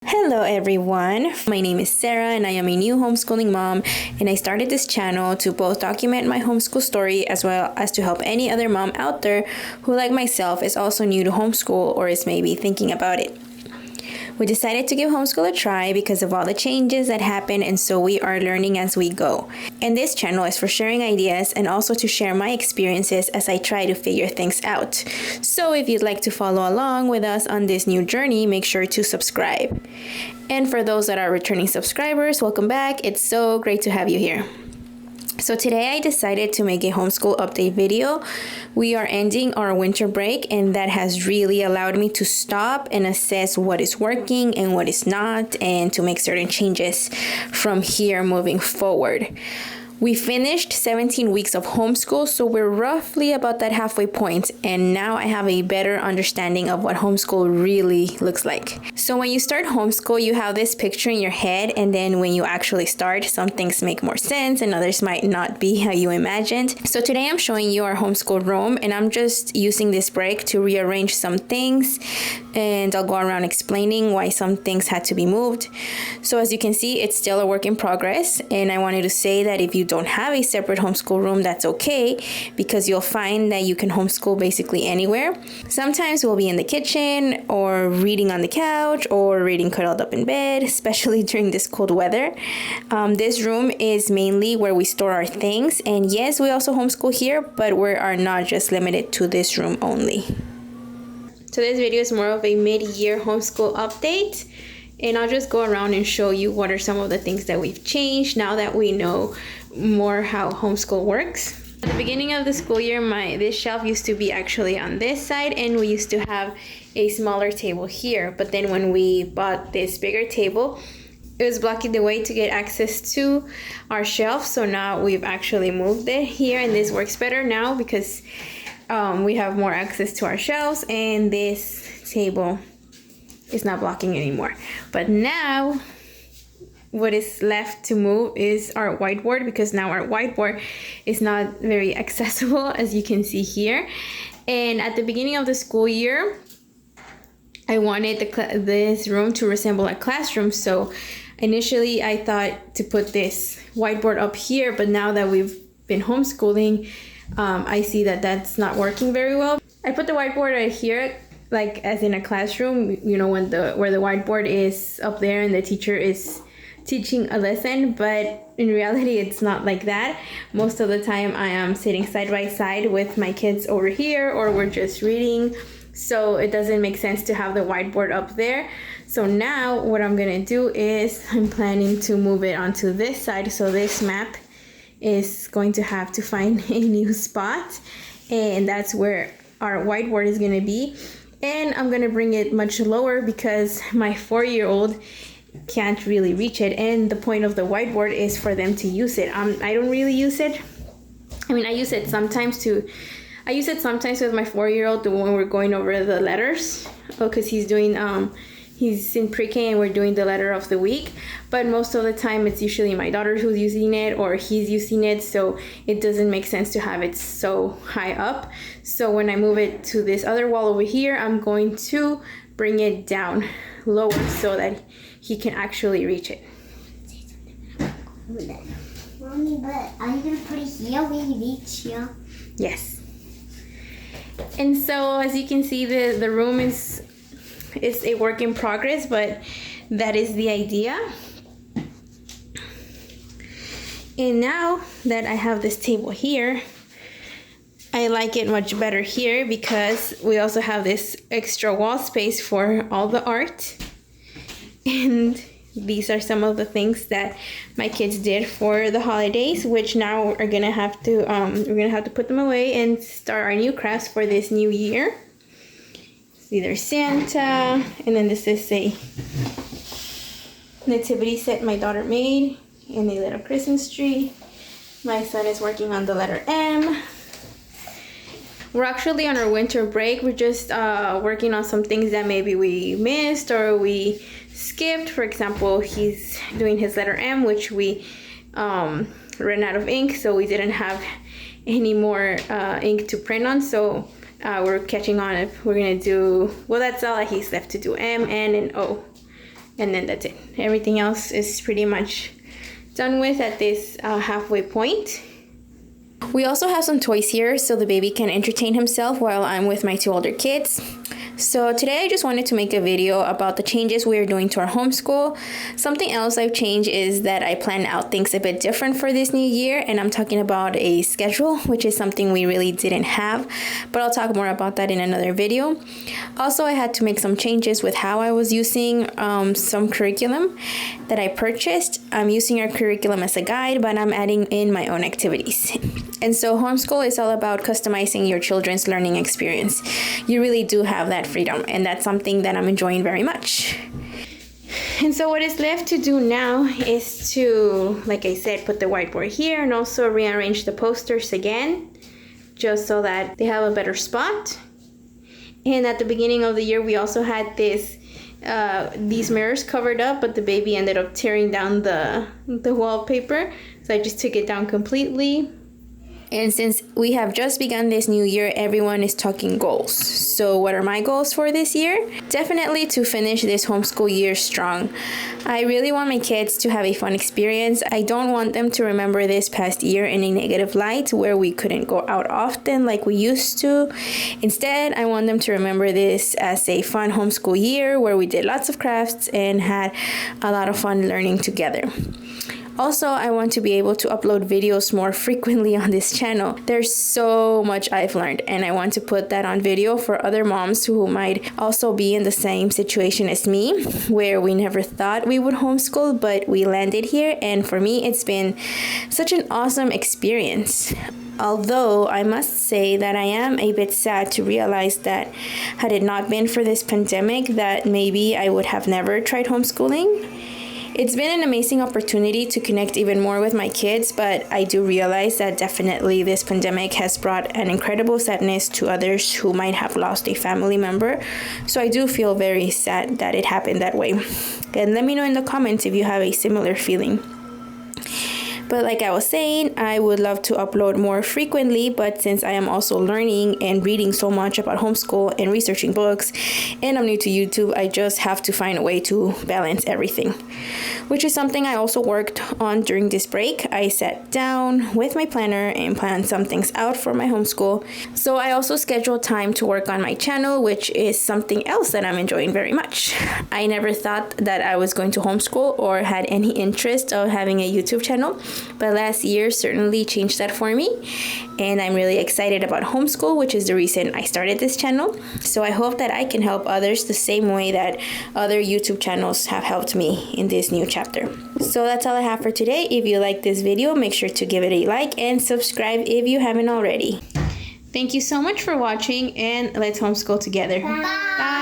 Hello everyone, my name is Sarah and I am a new homeschooling mom, and I started this channel to both document my homeschool story as well as to help any other mom out there who, like myself, is also new to homeschool or is maybe thinking about it. We decided to give homeschool a try because of all the changes that happen, and so we are learning as we go. And this channel is for sharing ideas and also to share my experiences as I try to figure things out. So if you'd like to follow along with us on this new journey, make sure to subscribe. And for those that are returning subscribers, welcome back. It's so great to have you here. So today I decided to make a homeschool update video. We are ending our winter break, and that has really allowed me to stop and assess what is working and what is not, and to make certain changes from here moving forward. We finished 17 weeks of homeschool, so we're roughly about that halfway point, and now I have a better understanding of what homeschool really looks like. So when you start homeschool, you have this picture in your head, and then when you actually start, some things make more sense and others might not be how you imagined. So today I'm showing you our homeschool room, and I'm just using this break to rearrange some things, and I'll go around explaining why some things had to be moved. So as you can see, it's still a work in progress, and I wanted to say that if you don't have a separate homeschool room, that's okay, because you'll find that you can homeschool basically anywhere. Sometimes we'll be in the kitchen or reading on the couch or reading cuddled up in bed, especially during this cold weather. This room is mainly where we store our things, and yes, we also homeschool here, but we are not just limited to this room only. So this video is more of a mid-year homeschool update, and I'll just go around and show you what are some of the things that we've changed now that we know more how homeschool works. At the beginning of the school year, this shelf used to be actually on this side, and we used to have a smaller table here. But then when we bought this bigger table, it was blocking the way to get access to our shelf. So now we've actually moved it here, and this works better now because we have more access to our shelves, and this table is not blocking anymore. But now what is left to move is our whiteboard, because now our whiteboard is not very accessible, as you can see here. And at the beginning of the school year, I wanted this room to resemble a classroom. So initially I thought to put this whiteboard up here, but now that we've been homeschooling, I see that that's not working very well. I put the whiteboard right here, like as in a classroom, you know, where the whiteboard is up there and the teacher is teaching a lesson, but in reality it's not like that. Most of the time I am sitting side by side with my kids over here, or we're just reading, so it doesn't make sense to have the whiteboard up there. So now what I'm gonna do is I'm planning to move it onto this side, so this map is going to have to find a new spot, and that's where our whiteboard is gonna be. And I'm gonna bring it much lower because my 4-year-old can't really reach it, and the point of the whiteboard is for them to use it. I don't really use it. I mean, I use it sometimes with my 4-year-old when we're going over the letters, because he's in pre-K and we're doing the letter of the week. But most of the time it's usually my daughter who's using it, or he's using it, so it doesn't make sense to have it so high up. So when I move it to this other wall over here, I'm going to bring it down lower so that he can actually reach it. Mommy, but are you gonna put it here where he reach here? Yes. And so as you can see, the room is a work in progress, but that is the idea. And now that I have this table here, I like it much better here because we also have this extra wall space for all the art. And these are some of the things that my kids did for the holidays, which now we're gonna have to put them away and start our new crafts for this new year. See, there's Santa, and then this is a nativity set my daughter made, and a little Christmas tree. My son is working on the letter M. We're actually on our winter break. We're just working on some things that maybe we missed or we skipped. For example, he's doing his letter M, which we ran out of ink, so we didn't have any more ink to print on. So we're catching on. We're gonna do, well, that's all that he's left to do, M, N, and O. and then that's it. Everything else is pretty much done with at this halfway point. We also have some toys here so the baby can entertain himself while I'm with my 2 older kids. So today I just wanted to make a video about the changes we are doing to our homeschool. Something else I've changed is that I plan out things a bit different for this new year, and I'm talking about a schedule, which is something we really didn't have, but I'll talk more about that in another video. Also, I had to make some changes with how I was using some curriculum that I purchased. I'm using our curriculum as a guide, but I'm adding in my own activities. And so homeschool is all about customizing your children's learning experience. You really do have that freedom, and that's something that I'm enjoying very much. And so what is left to do now is to, like I said, put the whiteboard here and also rearrange the posters again, just so that they have a better spot. And at the beginning of the year, we also had these mirrors covered up, but the baby ended up tearing down the wallpaper. So I just took it down completely. And since we have just begun this new year, everyone is talking goals. So what are my goals for this year? Definitely to finish this homeschool year strong. I really want my kids to have a fun experience. I don't want them to remember this past year in a negative light where we couldn't go out often like we used to. Instead, I want them to remember this as a fun homeschool year where we did lots of crafts and had a lot of fun learning together. Also, I want to be able to upload videos more frequently on this channel. There's so much I've learned, and I want to put that on video for other moms who might also be in the same situation as me, where we never thought we would homeschool, but we landed here, and for me, it's been such an awesome experience. Although I must say that I am a bit sad to realize that had it not been for this pandemic, that maybe I would have never tried homeschooling. It's been an amazing opportunity to connect even more with my kids, but I do realize that definitely this pandemic has brought an incredible sadness to others who might have lost a family member. So I do feel very sad that it happened that way. And let me know in the comments if you have a similar feeling. But like I was saying, I would love to upload more frequently, but since I am also learning and reading so much about homeschool and researching books, and I'm new to YouTube, I just have to find a way to balance everything, which is something I also worked on during this break. I sat down with my planner and planned some things out for my homeschool. So I also scheduled time to work on my channel, which is something else that I'm enjoying very much. I never thought that I was going to homeschool or had any interest of having a YouTube channel, but last year certainly changed that for me, and I'm really excited about homeschool, which is the reason I started this channel. So I hope that I can help others the same way that other YouTube channels have helped me in this new chapter. So that's all I have for today. If you like this video, make sure to give it a like and subscribe if you haven't already. Thank you so much for watching, and let's homeschool together. Bye. Bye.